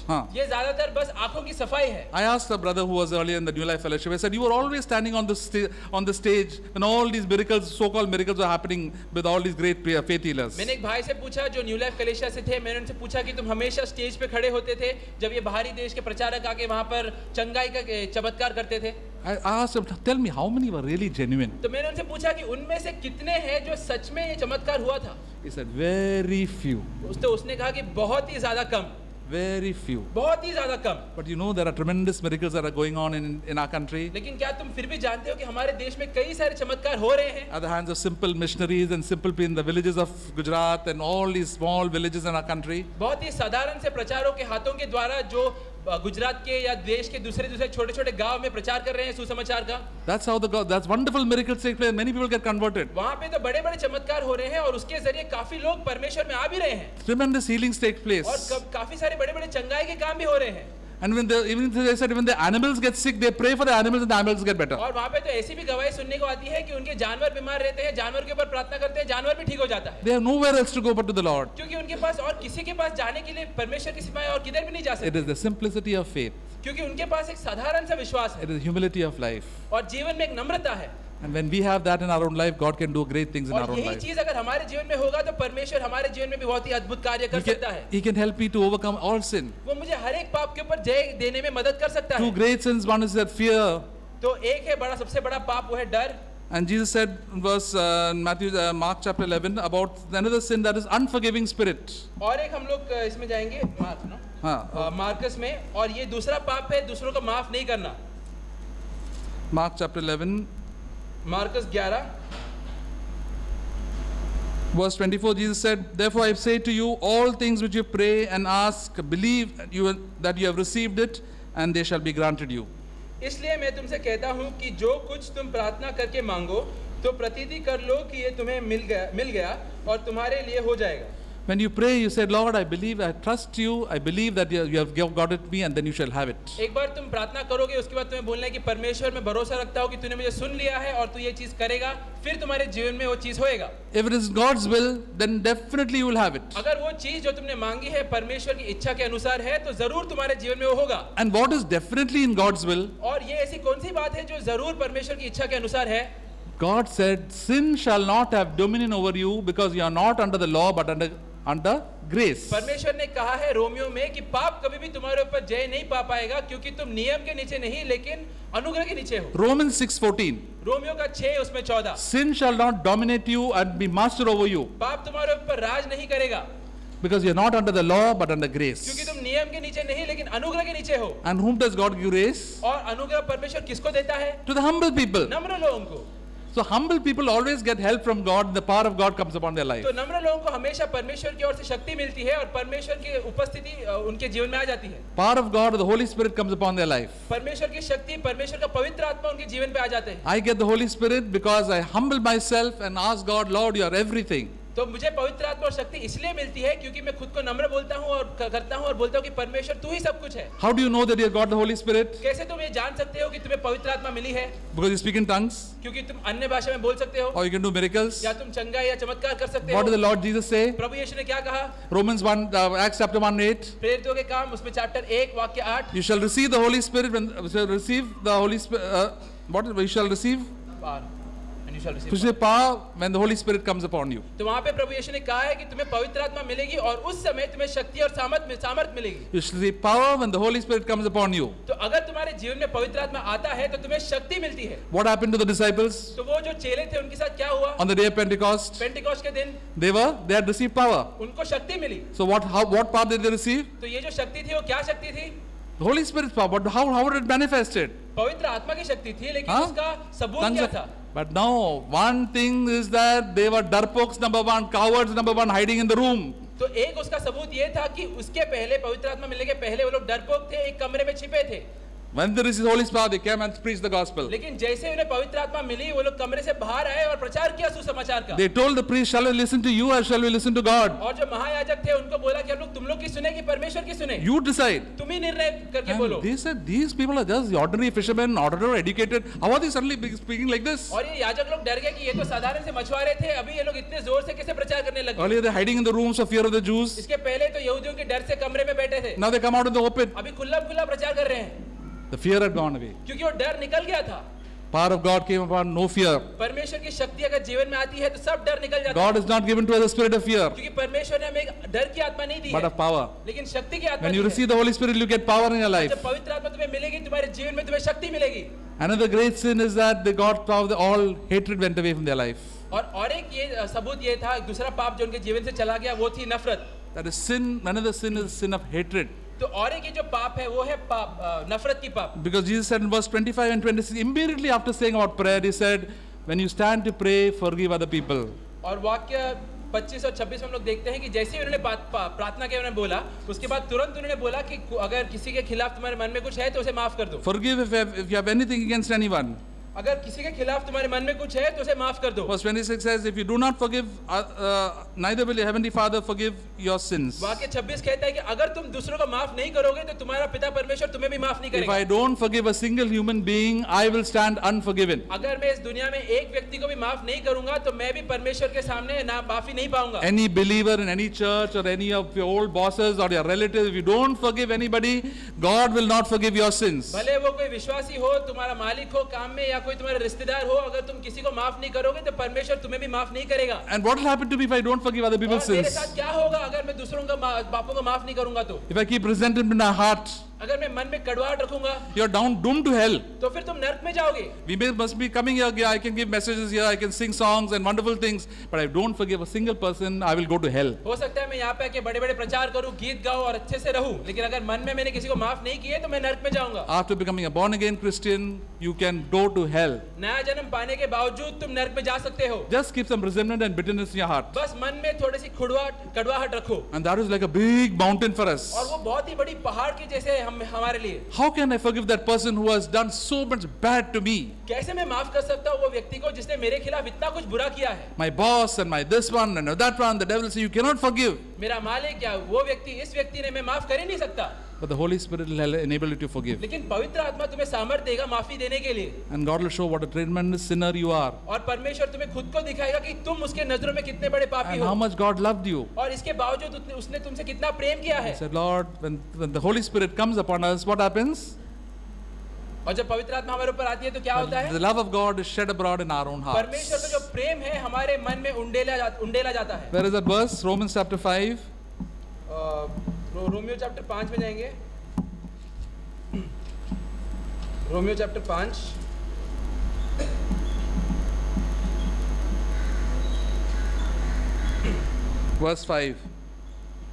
हाँ। ये ज्यादातर बस आंखों की सफाई है। I asked a brother who was earlier in the New Life Fellowship. I said, you were always standing on the stage when all these miracles, so-called miracles, were happening with all these great faith healers. मैंने एक भाई से पूछा जो new life कलीसिया से थे, मैंने उनसे पूछा कि तुम हमेशा स्टेज पे खड़े होते थे जब ये बाहरी देश के प्रचारक आके वहाँ पर चंगाई का चमत्कार करते थे। I asked him, tell me how many were really genuine. तो मैंने उनसे पूछा कि उनमें से कितने हैं जो सच में ये चमत्कार हुआ था। He said, very few. उसने कहा कि बहुत ही ज्यादा कम। Very few. बहुत ही ज्यादा कम। But you know there are tremendous miracles that are going on in our country. लेकिन क्या तुम फिर भी जानते हो कि हमारे देश में कई सारे चमत्कार हो रहे हैं? At the hands of simple missionaries and simple people in the villages of Gujarat and all these small villages in our country. बहुत ही साधारण से प्रचारों के हाथों के द्वारा जो गुजरात के या देश के दूसरे छोटे-छोटे गांव में प्रचार कर रहे हैं सुसमाचार का। That's wonderful miracles take place. Many people get converted. वहाँ पे तो बड़े-बड़े चमत्कार हो रहे हैं और उसके जरिए काफी लोग परमेश्वर में आ भी रहे हैं। Tremendous healings take place. और काफी सारे बड़े-बड़े चंगाई के काम भी हो रहे हैं। And when the animals get sick, they pray for the animals and the animals get better. और वहाँ पे तो ऐसी भी गवाही सुनने को आती है कि उनके जानवर बीमार रहते हैं, जानवर के ऊपर प्रार्थना करते हैं, जानवर भी ठीक हो जाता है। They have nowhere else to go but to the Lord. क्योंकि उनके पास और किसी के पास जाने के लिए परमेश्वर के सिवाय और किधर भी नहीं जा सकते। It is the simplicity of faith. क्योंकि उनके पास एक साधारण सा विश्वास है। It is the humility of life. और जीवन में एक नम्रता है। And when we have that in our own life, God can do great things in our own और यही life. चीज अगर हमारे जीवन में होगा तो परमेश्वर हमारे जीवन में भी बहुत ही अद्भुत कार्य कर सकता है। He can help me to overcome all sin. वो मुझे हर एक पाप के ऊपर जय देने में मदद कर सकता है। Two great sins, one is that fear. तो एक है बड़ा, सबसे बड़ा पाप वो है डर। And Jesus said in verse Mark chapter 11 about another sin, that is unforgiving spirit. और एक हम लोग इसमें जाएंगे मार्कस में, और ये दूसरा पाप है दूसरों को माफ नहीं करना। Mark chapter 11 Marcus 11 verse 24, Jesus said, therefore I say to you, all things which you pray and ask, believe that you have received it, and they shall be granted you. इसलिए मैं तुमसे कहता हूँ कि जो कुछ तुम प्रार्थना करके मांगो तो प्रतीति कर लो कि ये तुम्हें मिल गया और तुम्हारे लिए हो जाएगा। When you pray, you say, Lord, I believe, I trust you, I believe that you have got it me, and then you shall have it. एक बार तुम प्रार्थना करोगे उसके बाद तुम्हें बोलना है कि परमेश्वर में भरोसा रखता हूँ कि तूने मुझे सुन लिया है और तू ये चीज करेगा, फिर तुम्हारे जीवन में वो चीज होएगा। If it is God's will, then definitely you will have it. अगर वो चीज जो तुमने मांगी है परमेश्वर की इच्छा के अनुसार है तो जरूर तुम्हारे जीवन में वो होगा। And what is definitely in God's will? और ये ऐसी कौन सी बात है जो जरूर परमेश्वर की इच्छा के अनुसार है? God said, sin shall not have dominion over you because you are not under the law but under grace. परमेश्वर ने कहा है रोमियो में कि पाप कभी भी तुम्हारे ऊपर जय नहीं पा पाएगा क्योंकि तुम नियम के नीचे नहीं लेकिन अनुग्रह के नीचे हो। Romans 6:14. रोमियो का 6 उसमें 14। Sin shall not dominate you and be master over you. पाप तुम्हारे ऊपर राज नहीं करेगा। Because you are not under the law but under grace. क्योंकि तुम नियम के नीचे नहीं लेकिन अनुग्रह के नीचे हो। And whom does God give grace? और अनुग्रह परमेश्वर किसको देता है? To the humble people. नम्र लोगों को। So humble people always get help from God. The power of God comes upon their life. तो नम्र लोगों को हमेशा परमेश्वर की ओर से शक्ति मिलती है और परमेश्वर की उपस्थिति उनके जीवन में आ जाती है. Power of God, the Holy Spirit comes upon their life. परमेश्वर की शक्ति, परमेश्वर का पवित्र आत्मा उनके जीवन पे आ जाते हैं. I get the Holy Spirit because I humble myself and ask God, Lord, you are everything. तो मुझे पवित्र आत्मा और शक्ति इसलिए मिलती है क्योंकि मैं खुद को नम्र बोलता हूँ और करता हूँ और बोलता हूँ कि परमेश्वर तू ही सब कुछ है. How do you know that you have got the Holy Spirit? कैसे तुम ये जान सकते हो कि तुम्हें पवित्र आत्मा मिली है? Because you speak in tongues. क्योंकि तुम अन्य भाषा में बोल सकते हो. Or you can do miracles. या तुम चंगाई या चमत्कार कर सकते हो. What did the Lord Jesus say? प्रभु यीशु ने क्या कहा? Romans 1, Acts chapter 1:8. प्रेरितों के काम उसमें चैप्टर 1 वाक्य 8. You shall receive the Holy Spirit when you shall receive the Holy Spirit. What you shall receive? Power when the Holy Spirit comes upon you. तो वहाँ पे प्रभु यीशु ने कहा है कि तुम्हें पवित्र आत्मा मिलेगी और उस समय तुम्हें शक्ति और सामर्थ मिलेगी. You shall receive power when the Holy Spirit comes upon you. तो अगर तुम्हारे जीवन में पवित्र आत्मा आता है तो तुम्हें शक्ति मिलती है. What happened to the disciples? तो वो जो चेले थे उनके साथ क्या हुआ? On the day of Pentecost. Pentecost के दिन they had received power. उनको शक्ति मिली. So what power did they receive? तो ये जो शक्ति थी वो क्या शक्ति थी? The Holy Spirit's power. But how did it manifested? पवित्र आत्मा की शक्ति थी लेकिन उसका सबूत क्या था? But now one thing is that they were darpokes number one, cowards number one, hiding in the room. तो एक उसका सबूत ये था कि उसके पहले पवित्र आत्मा मिलने के पहले वो लोग डरपोक थे, एक कमरे में छिपे थे. When there is the Holy Spirit, they came and preached the gospel. लेकिन जैसे उन्हें पवित्र आत्मा मिली वो लोग कमरे से बाहर आए और प्रचार किया सुसमाचार का. They told the priest, shall we listen to you or shall we listen to God? और जो महायाजक थे उनको बोला कि हम लोग तुम लोग की सुने कि परमेश्वर की सुने. You decide. तुम ही निर्णय करके बोलो. They said these people are just ordinary fishermen, ordinary educated. How are they suddenly speaking like this? और ये याजक लोग डर गए कि ये तो साधारण से मछुआरे थे, अभी ये लोग इतने जोर से कैसे प्रचार करने लगे. Earlier they hiding in the rooms of fear of the Jews. इसके पहले तो यहूदियों के डर से कमरे में बैठे थे. Now they come out in the open. अभी खुला प्रचार कर रहे हैं. The fear had gone away. क्योंकि वो डर निकल गया था. Power of God came upon, no fear. परमेश्वर की शक्ति अगर जीवन में आती है तो सब डर निकल जाता है. God is not given to us a spirit of fear, क्योंकि परमेश्वर ने हमें एक डर की आत्मा नहीं दी but है, of power. लेकिन शक्ति की आत्मा When दी you है. receive the Holy Spirit, you get power in your life. जब पवित्र आत्मा तुम्हें मिलेगी तुम्हारे जीवन में तुम्हें शक्ति मिलेगी. Another great sin is that they got power, all hatred went away from their life. और एक ये सबूत ये था, दूसरा पाप जो उनके जीवन से चला गया वो थी नफरत. That is sin. Another sin is sin of hatred. तो और एक ये जो पाप है वो है पाप नफरत की पाप. Because Jesus said in verse 25 and 26, immediately after saying about prayer, he said, when you stand to pray, forgive other people. और वाक्य 25 और 26 में हम लोग देखते हैं कि जैसे ही उन्होंने प्रार्थना के उन्होंने बोला, उसके बाद तुरंत उन्होंने बोला कि अगर किसी के खिलाफ तुम्हारे मन में कुछ है तो उसे माफ कर दो. Forgive if you have anything against anyone. अगर किसी के खिलाफ तुम्हारे मन में कुछ है तो उसे माफ कर दो. Verse 26 says, if you do not forgive, neither will your heavenly Father forgive your sins. वाक्य 26 कहता है कि अगर तुम दूसरों को माफ नहीं करोगे तो तुम्हारा पिता परमेश्वर तुम्हें भी माफ नहीं If करेगा. I don't forgive a single human being, I will stand unforgiven. अगर मैं इस दुनिया में एक व्यक्ति को भी माफ नहीं करूंगा तो मैं भी परमेश्वर के सामने ना माफी नहीं पाऊंगा. Any believer in any church or any of your old bosses or your relatives, if you don't forgive anybody, God will not forgive your sins. भले वो कोई विश्वासी हो, तुम्हारा मालिक हो काम में या कोई तुम्हारा रिश्तेदार हो, अगर तुम किसी को माफ नहीं करोगे तो परमेश्वर तुम्हें भी माफ नहीं करेगा. And what will happen to me if I don't forgive other people's और मेरे sins? साथ क्या होगा अगर मैं दूसरों का पापों को माफ नहीं करूंगा तो? If I keep resentment in my heart, अगर मैं मन में कड़वाहट रखूंगा you're doomed to hell. तो फिर तुम नरक में जाओगे. We must be coming here. I can give messages here. I can sing songs and wonderful things. But if I don't forgive a single person, I will go to hell. हो सकता है मैं यहाँ पे आके बड़े-बड़े प्रचार करूं, गीत गाऊं और अच्छे से रहूं, लेकिन अगर मन में मैंने किसी को माफ नहीं किए तो मैं नरक में जाऊंगा. After becoming a born again Christian, you can go to hell. नया जन्म पाने के बावजूद तुम नरक में जा सकते हो. Just keep some resentment and bitterness in your heart. बस मन में थोड़ी सी कड़वाहट रखो. And that is like a big mountain for us. और वो बहुत ही बड़ी पहाड़ की जैसे हमारे लिए. How can I forgive that person who has done so much bad to me? कैसे मैं माफ कर सकता हूँ वो व्यक्ति को जिसने मेरे खिलाफ इतना कुछ बुरा किया है? My boss and my this one and that one, the devil says you cannot forgive. मेरा मालिक या वो व्यक्ति इस व्यक्ति ने मैं माफ कर ही नहीं सकता. But the Holy Spirit will enable you to forgive. लेकिन पवित्र आत्मा तुम्हें सामर्थ्य देगा माफी देने के लिए. And God will show what a tremendous sinner you are. और परमेश्वर तुम्हें खुद को दिखाएगा कि तुम उसके नजरों में कितने बड़े पापी And हो. how much God loved you. और इसके बावजूद उसने तुमसे कितना प्रेम किया है. He said, Lord, when the Holy Spirit comes upon us, what happens? और जब पवित्र आत्मा हमारे ऊपर आती है तो क्या होता है? The love of God is shed abroad in our own hearts. परमेश्वर का जो प्रेम है हमारे मन में उंडेला जाता है. Where is that verse? Romans chapter 5. Romeo chapter 5 में जाएंगे. Romeo chapter 5 verse 5.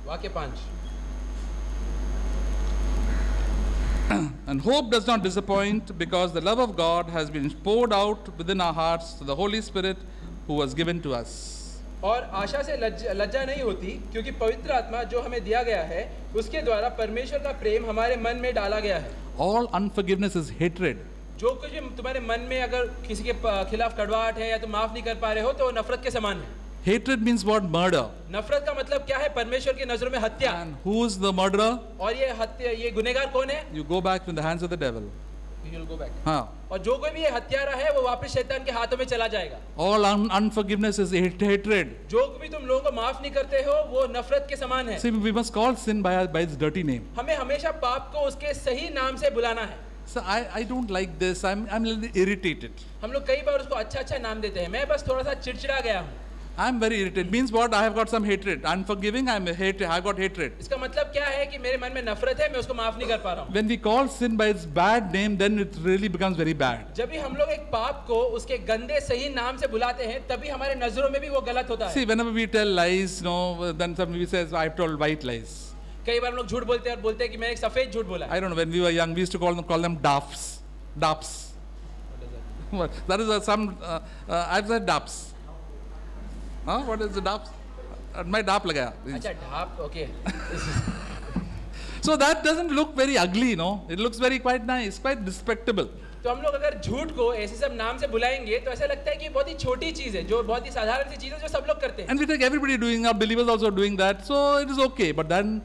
वाक्य 5. And hope does not disappoint because the love of God has been poured out within our hearts through the Holy Spirit who was given to us. और आशा से लज्जा नहीं होती क्योंकि पवित्र आत्मा जो हमें दिया गया है उसके द्वारा परमेश्वर का प्रेम हमारे मन में डाला गया है. All unforgiveness is hatred. जो कुछ भी तुम्हारे मन में अगर किसी के खिलाफ कड़वाहट है या तुम माफ नहीं कर पा रहे हो तो वो नफरत के समान है. Hatred means what? Murder. नफरत का मतलब क्या है? परमेश्वर की नजरों में हत्या. And who is the murderer? और ये गुनहगार कौन है? You go back in the hands of the devil. You'll go back. हाँ. और जो कोई भी ये हत्यारा है वो वापस शैतान के हाथों में चला जाएगा. All unforgiveness is hatred. जो भी तुम लोगों को माफ नहीं करते हो वो नफरत के समान है. See, we must call sin by its dirty name. हमें हमेशा पाप को उसके सही नाम से बुलाना है. So I don't like this. I'm a little irritated. हम लोग कई बार उसको अच्छा नाम देते हैं. मैं बस थोड़ा सा चिड़चिड़ा गया हूँ. I'm very irritated. Means what? I have got some hatred. Unforgiving. I've got hatred. इसका मतलब क्या है कि मेरे मन में नफरत है, मैं उसको माफ नहीं कर पा रहा हूँ. When we call sin by its bad name, then it really becomes very bad. जब भी हम लोग एक पाप को उसके गंदे सही नाम से बुलाते हैं, तभी हमारे नजरों में भी वो गलत होता है. See, whenever we tell lies, then somebody says, "I've told white lies." कई बार हम लोग झूठ बोलते हैं और बोलते हैं कि मैंने एक सफेद झूठ बोला. I don't know. When we were young, we used to call them daps. Daps. That is I've said daps. Huh? What is the daps? My dap lagaya. अच्छा ढाप, okay. So that doesn't look very ugly, no? It looks quite nice, quite respectable. तो हम लोग अगर झूठ को ऐसे सब नाम से बुलाएंगे तो ऐसा लगता है कि बहुत ही छोटी चीज है, जो बहुत ही साधारण सी चीज है जो सब लोग करते हैं. And we think everybody doing, our believers also doing that, so it is okay. But then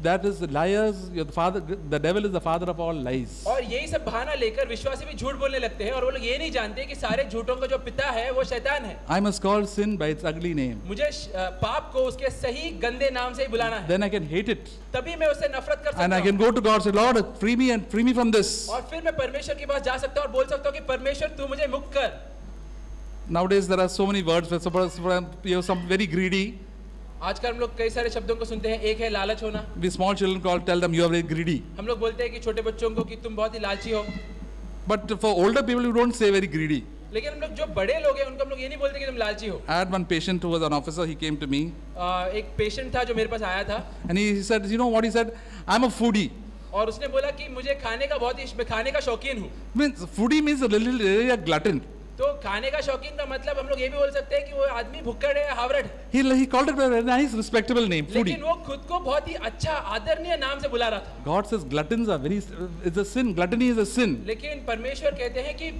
that is liars. The devil is the father of all lies. और यही सब बहाना लेकर विश्वासी भी झूठ बोलने लगते हैं और वो लोग ये नहीं जानते कि सारे झूठों का जो पिता है वो शैतान है. I must call sin by its ugly name. मुझे पाप को उसके सही गंदे नाम से ही बुलाना है. Then I can hate it. तभी मैं उससे नफरत कर सकता हूँ. And I can go to God and say, Lord, free me from this. और फिर मैं परमेश्वर के पास जा सकता हूँ और बोल सकता हूँ कि परमेश्वर तू मुझे मुक्त कर. Nowadays there are so many words. For some very greedy. आजकल हम लोग कई सारे शब्दों को सुनते हैं. एक है लालच होना. We small children tell them you are very greedy. हम लोग बोलते हैं कि छोटे बच्चों को कि तुम बहुत ही लालची हो. But for older people you don't say very greedy. लेकिन हम लोग जो बड़े लोग हैं उनको हम लोग ये नहीं बोलते कि तुम लालची हो. I had one patient who was an officer. He came to me. एक पेशेंट था जो मेरे पास आया था. And he said, you know what he said? I'm a foodie. और उसने बोला कि मुझे खाने का शौकीन हूँ. Means foodie means a glutton. तो खाने का शौकीन का मतलब हम लोग ये भी बोल सकते हैं कि वो आदमी भुक्कड़ है, हावरट. He called it a very nice, respectable name, foodie. लेकिन वो खुद को बहुत ही अच्छा आदरणीय नाम से बुला रहा था. God says gluttons are it's a sin. Gluttony is a sin. लेकिन परमेश्वर कहते हैं कि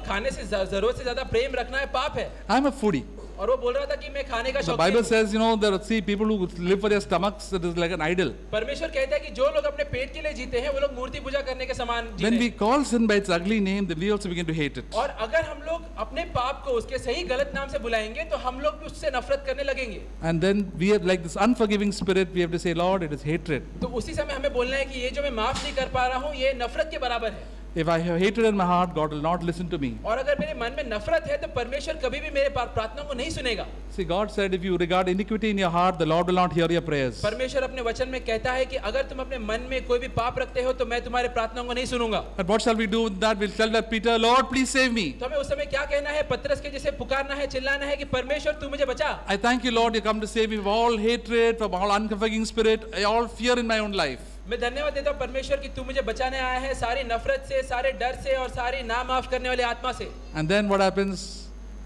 खाने से जरूरत से ज्यादा प्रेम रखना है पाप है. I'm a foodie. और वो बोल रहा था कि मैं खाने का The शौकीन. Bible says, there are people who live for their stomachs. It is like an idol. परमेश्वर कहता है कि जो लोग अपने पेट के लिए जीते हैं वो लोग मूर्ति पूजा करने के समान जीते हैं. When we call sin by its ugly name, then we also begin to hate it. और अगर हम लोग अपने पाप को उसके सही गलत नाम से बुलाएंगे तो हम लोग भी उससे नफरत करने लगेंगे. And then we have like this unforgiving spirit. We have to say, Lord, it is hatred. तो उसी समय हमें बोलना है कि ये जो मैं माफ नहीं कर पा रहा हूँ ये नफरत के बराबर है. If I have hatred in my heart, God will not listen to me. और अगर मेरे मन में नफरत है तो परमेश्वर कभी भी मेरे प्रार्थना को नहीं सुनेगा. See, God said, if you regard iniquity in your heart, the Lord will not hear your prayers. परमेश्वर अपने वचन में कहता है कि अगर तुम अपने मन में कोई भी पाप रखते हो तो मैं तुम्हारे प्रार्थनाओं को नहीं सुनूंगा. But what shall we do with that? We'll tell that Peter, Lord, please save me. तो हमें उस समय क्या कहना है? पतरस के जैसे पुकारना है, चिल्लाना है कि परमेश्वर तू मुझे बचा. I thank you, Lord, you come to save me from all hatred, from all unforgiving spirit, all fear in my own life. मैं धन्यवाद देता हूँ परमेश्वर कि तू मुझे बचाने आया है सारी नफरत से, सारे डर से और सारी ना माफ करने वाली आत्मा से. And then what happens?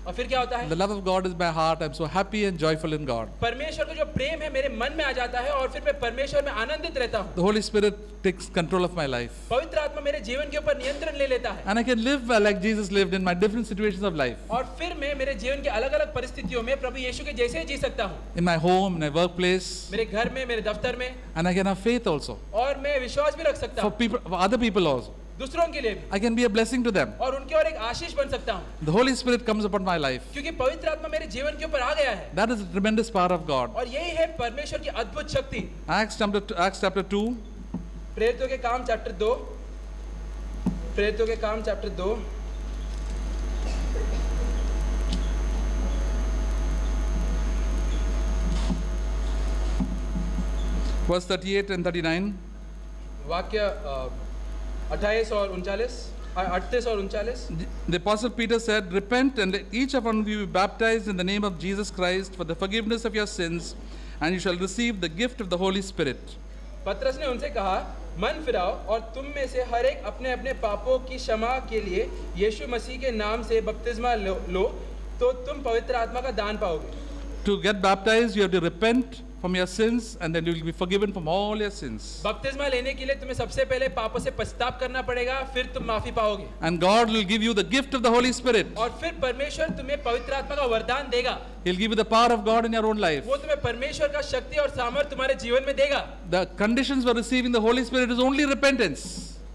और फिर क्या होता है? The love of God is my heart. I'm so happy and joyful in God. परमेश्वर का जो प्रेम है मेरे मन में आ जाता है और फिर मैं परमेश्वर में आनंदित रहता हूँ. The Holy Spirit takes control of my life. पवित्र आत्मा मेरे जीवन के ऊपर नियंत्रण ले लेता है. And I can live like Jesus lived in my different situations of life. और फिर मैं मेरे जीवन के अलग-अलग परिस्थितियों में प्रभु यीशु के जैसे जी सकता हूँ. In my home, in my workplace. मेरे घर में, मेरे दफ्तर में. And I can have faith also. और मैं विश्वास भी रख सकता हूँ. For other people also. दूसरों के लिए भी. I can be a blessing to them. और उनके और एक आशीष बन सकता हूँ. The Holy Spirit comes upon my life. क्योंकि पवित्र आत्मा मेरे जीवन के ऊपर आ गया है. That is the tremendous power of God. और यही है परमेश्वर की अद्भुत शक्ति. Acts chapter 2. प्रेरितों के काम चैप्टर 2. प्रेरितों के काम चैप्टर 2. Verse 38 and 39. वाक्य 28 और 39. 38 और 39. The Apostle Peter said, repent and let each of you be baptized in the name of Jesus Christ for the forgiveness of your sins, and you shall receive the gift of the Holy Spirit. पतरस ने उनसे कहा, मन फिराओ और तुम में से हर एक अपने अपने पापों की क्षमा के लिए यीशु मसीह के नाम से बपतिस्मा लो तो तुम पवित्र आत्मा का दान पाओगे। To get baptized, you have to repent from your sins, and then you will be forgiven from all your sins. बपतिस्मा लेने के लिए तुम्हें सबसे पहले पापों से पश्चाताप करना पड़ेगा, फिर तुम माफी पाओगे। And God will give you the gift of the Holy Spirit. और फिर परमेश्वर तुम्हें पवित्र आत्मा का वरदान देगा। He'll give you the power of God in your own life. वो तुम्हें परमेश्वर का शक्ति और सामर्थ तुम्हारे जीवन में देगा। The conditions for receiving the Holy Spirit is only repentance.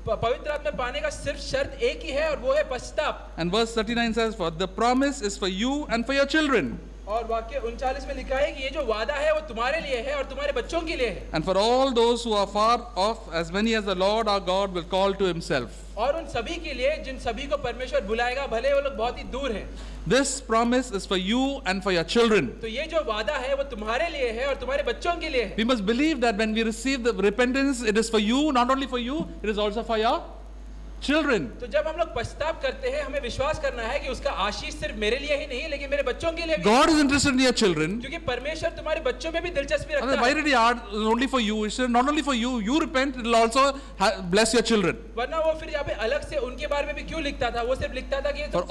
पवित्र आत्मा पाने का सिर्फ शर्त एक ही है और वो है पश्चाताप। And verse 39 says, "For the promise is for you and for your children." और वाक्य 39 में लिखा है कि ये जो वादा है वो तुम्हारे लिए है और तुम्हारे बच्चों के लिए है। And for all those who are far off, as many as the Lord our God will call to himself. और उन सभी के लिए जिन सभी को परमेश्वर बुलाएगा, भले वो लोग बहुत ही दूर हैं। This promise is for you and for your children. तो ये जो वादा है वो तुम्हारे लिए है और तुम्हारे बच्चों के लिए है। We must believe that when we receive the repentance, it is for you, not only for you, it is also for your children. तो जब हम लोग पश्चाताप करते हैं, हमें विश्वास करना है कि उसका आशीष सिर्फ मेरे लिए ही नहीं, लेकिन मेरे बच्चों के लिए भी। God is interested in your children. क्योंकि परमेश्वर तुम्हारे बच्चों में भी दिलचस्पी I mean, रखता why है। did he add only for you? He said not only for you, you repent, it will also bless your children. वरना वो फिर यहाँ पे अलग से उनके बारे में भी क्यों लिखता था? वो सिर्फ लिखता था कि ये For तो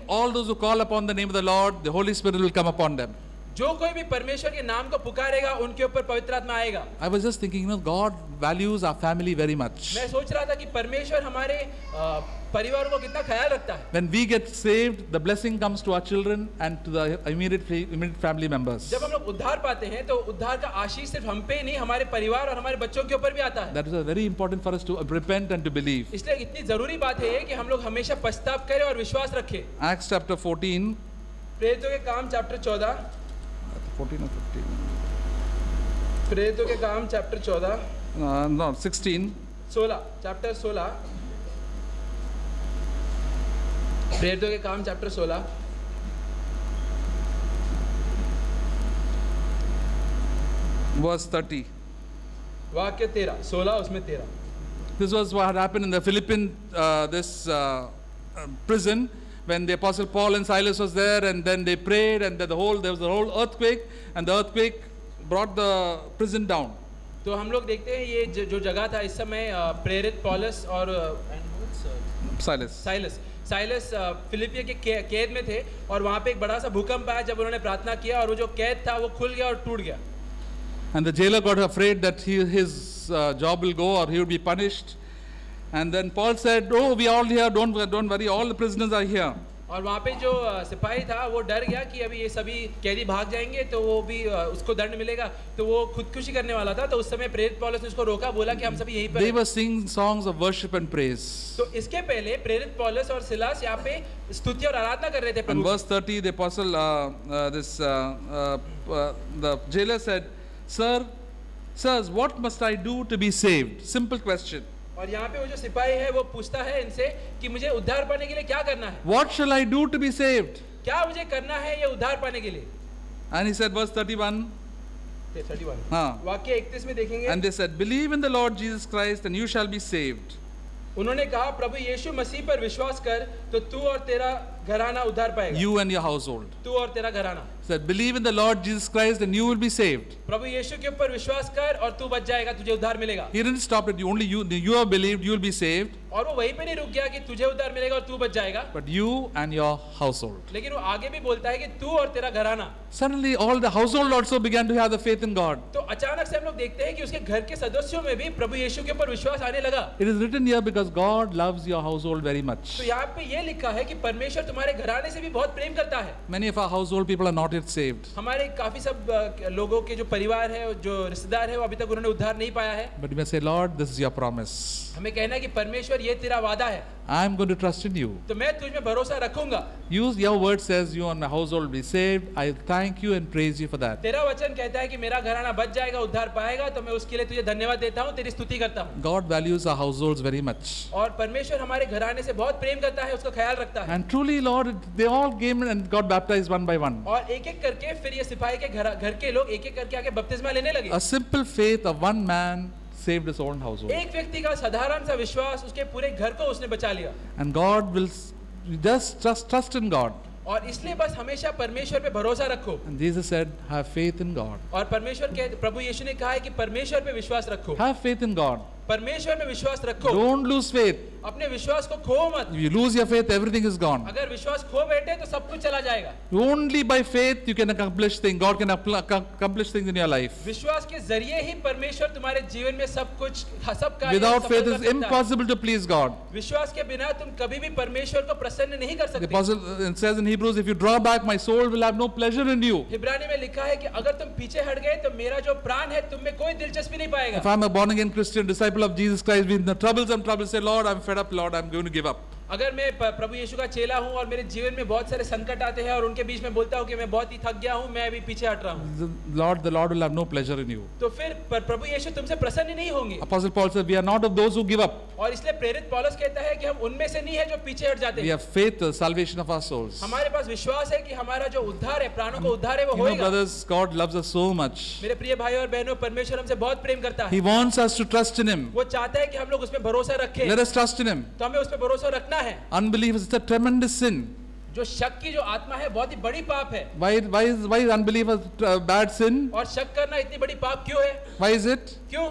all those who call upon the name of the Lord, the Holy Spirit will come upon them. जो कोई भी परमेश्वर के नाम को पुकारेगा, उनके ऊपर पवित्र आत्मा आएगा। I was just thinking, God values our family very much. मैं सोच रहा था कि परमेश्वर हमारे परिवार को कितना ख्याल रखता है। When we get saved, the blessing comes to our children and to the immediate family members. जब हम लोग उद्धार पाते हैं तो उद्धार का आशीष सिर्फ हम पे नहीं, हमारे परिवार और हमारे बच्चों के ऊपर भी आता है। That is very important for us to repent and to believe. इसलिए इतनी जरूरी बात है कि हम लोग हमेशा पश्चाताप करें और विश्वास रखें। Acts chapter 14. प्रेरितों के काम चैप्टर 14। 14 or 15? प्रेरितों के काम चैप्टर 14। No, 16. 16 चैप्टर 16। प्रेरितों के काम चैप्टर 16 verse 30. वाक्य 13 16 उसमें 13। This was what happened in the Philippine prison when the apostle Paul and Silas was there, and then they prayed, and there was a whole earthquake, and the earthquake brought the prison down. तो हम लोग देखते हैं ये जो जगह था इस समय प्रेरित पौलुस और साइलस फिलिपिया के कैद में थे और वहाँ पे एक बड़ा सा भूकंप आया जब उन्होंने प्रार्थना किया और वो जो कैद था वो खुल गया और टूट गया। And the jailer got afraid that his job will go or he will be punished. And then Paul said, "Oh, we are all here. Don't worry. All the prisoners are here." और वहाँ पे जो सिपाही था वो डर गया कि अभी ये सभी कैदी भाग जाएंगे तो वो भी उसको दंड मिलेगा, तो वो खुदकुशी करने वाला था। तो उस समय प्रेरित पौलुस ने उसको रोका, बोला कि हम सभी यहीं पर। They were singing songs of worship and praise. तो इसके पहले प्रेरित पौलुस और सिलास यहाँ पे स्तुति और आराधना कर रहे थे प्रभु। And verse 30, the apostle, the jailer said, Sirs, what must I do to be saved? Simple question. और यहाँ पे वो जो सिपाही है वो पूछता है इनसे कि मुझे उद्धार पाने के लिए क्या करना है? What shall I do to be saved? क्या मुझे करना है ये उद्धार पाने के लिए? And he said, verse 31. 31 हाँ. वाक्य 31 में देखेंगे। And they said, believe in the Lord Jesus Christ and you shall be saved. उन्होंने कहा प्रभु यीशु मसीह पर विश्वास कर तो तू और तेरा घराना उद्धार पाएगा। You and your household. तू और तेरा घराना। Said, believe in the Lord Jesus Christ and you will be saved. प्रभु यीशु के ऊपर विश्वास कर और तू बच जाएगा, तुझे उद्धार मिलेगा। He didn't stop it. You have believed, you will be saved. और वो वहीं पे नहीं रुक गया कि तुझे उद्धार मिलेगा और तू बच जाएगा। But you and your household. लेकिन वो आगे भी बोलता है कि तू और तेरा घराना। Suddenly all the household also began to have the faith in God. तो अचानक से हम लोग देखते हैं कि उसके घर के सदस्यों में भी प्रभु यीशु के ऊपर विश्वास आने लगा। It is written here because God loves your household very much. तो यहाँ पे ये लिखा है कि परमेश्वर तुम्हारे घराने से भी बहुत प्रेम करता है। Many of our household people are not yet saved. हमारे काफी सब लोगों के जो परिवार है, जो रिश्तेदार है, वो अभी तक उन्होंने उद्धार नहीं पाया है। But you may say, Lord, this is your promise. हमें कहना है कि परमेश्वर ये तेरा वादा है। I am going to trust in you. तो मैं तुझ में भरोसा रखूंगा। Your word says you and my household will be saved. I thank you and praise you for that. तेरा वचन कहता है कि मेरा घराना बच जाएगा, उद्धार पाएगा, तो मैं उसके लिए तुझे धन्यवाद देता हूँ, तेरी स्तुति करता हूँ। God values our households very much. और परमेश्वर हमारे घराने से बहुत प्रेम करता है, उसका ख्याल रखता है। And truly, Lord, they all came and got baptized one by one. और एक-एक करके फिर ये सिपाही के घर के लोग एक-एक करके आके बपतिस्मा लेने लगे। A simple faith of one man saved his own household. एक व्यक्ति का साधारण सा विश्वास उसके पूरे घर को उसने बचा लिया। And God will just trust in God. और इसलिए बस हमेशा परमेश्वर पे भरोसा रखो। And Jesus said, have faith in God. और प्रभु यीशु ने कहा है कि परमेश्वर पे विश्वास रखो। Have faith in God. परमेश्वर में विश्वास रखो, Don't lose faith. अपने विश्वास को खो मत। If you lose your faith, everything is gone. अगर विश्वास खो बैठे तो सब कुछ चला जाएगा। Only by faith you can accomplish things. God can accomplish things in your life. विश्वास के जरिए ही परमेश्वर तुम्हारे जीवन में सब कुछ सब कार्य Without सफल faith कर it's सकता है। impossible to please God. विश्वास के बिना तुम कभी भी परमेश्वर को प्रसन्न नहीं कर The सकते। apostle it says in Hebrews, if you draw back, my soul will have no pleasure in you. इब्रानी में लिखा है कि अगर तुम पीछे हट गए तो मेरा जो प्राण है तुम में कोई दिलचस्पी नहीं पाएगा। If I'm a born again Christian disciple of Jesus Christ, with the troubles, say, Lord, I'm fed up, Lord, I'm going to give up. अगर मैं प्रभु यीशु का चेला हूं और मेरे जीवन में बहुत सारे संकट आते हैं और उनके बीच में बोलता हूं कि मैं बहुत ही थक गया हूं, मैं अभी पीछे हट रहा हूं, The Lord will have no pleasure in you. तो फिर प्रभु यीशु तुमसे प्रसन्न नहीं होंगे। Apostle Paul says, we are not of those who give up. और इसलिए प्रेरित पौलुस कहता है कि हम उनमें से नहीं है जो पीछे हट जाते We हैं। have faith, the salvation of our souls. हमारे पास विश्वास है कि हमारा जो उद्धार है, प्राणों को उद्धार है, वो You know, होएगा। brothers, God loves us so much. मेरे प्रिय भाई और बहनों, परमेश्वर हमसे बहुत प्रेम करता है। He wants us to trust in Him. वो चाहता है कि हम लोग उसमें भरोसा रखें। Let us trust in Him. तो हमें उस पर भरोसा रखना है। Unbelief is a tremendous sin. जो शक की जो आत्मा है बहुत ही बड़ी पाप है। Why is unbelief a bad sin? और शक करना इतनी बड़ी पाप क्यों है? Why is it? क्यों?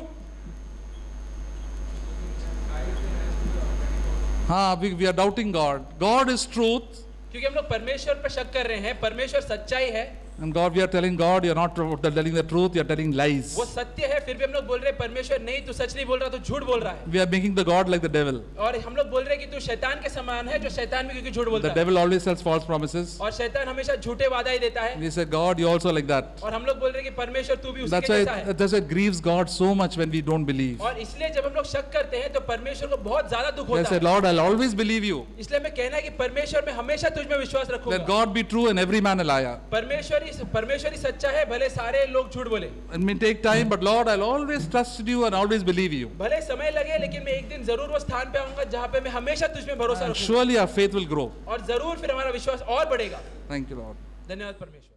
We are doubting God. God is truth. क्योंकि हम लोग परमेश्वर पर शक कर रहे हैं। परमेश्वर सच्चाई है। And God, we are telling God, you're not telling the truth, you're telling lies. वो सत्य है, फिर भी हम लोग बोल रहे हैं परमेश्वर नहीं, तू सच नहीं बोल रहा, तू झूठ बोल रहा है। We are making the God like the devil. और हम लोग बोल रहे हैं कि तू शैतान के समान है, जो शैतान भी क्योंकि झूठ बोलता The है। devil always sells false promises. और शैतान हमेशा झूठे वादा ही देता है। We say, God, you're also like that. और हम लोग बोल रहे हैं कि परमेश्वर तू भी उसी के जैसा है। That's why it grieves God so much when we don't believe. और इसलिए जब हम लोग शक करते हैं तो परमेश्वर को बहुत ज्यादा दुख They होता say, है। Lord, I'll always believe you. इसलिए मैं कहना है कि परमेश्वर में हमेशा तुझ में विश्वास Let रखूंगा। God be true and every man a liar. परमेश्वर ही सच्चा है, भले सारे लोग झूठ बोले। It may take time, but Lord, I'll always trust you and always believe you. भले समय लगे, लेकिन मैं एक दिन जरूर वो स्थान पे आऊंगा जहाँ पे मैं हमेशा तुझ में भरोसा And रखूंगा। surely our faith will grow. और जरूर फिर हमारा विश्वास और बढ़ेगा। Thank you, Lord. धन्यवाद परमेश्वर।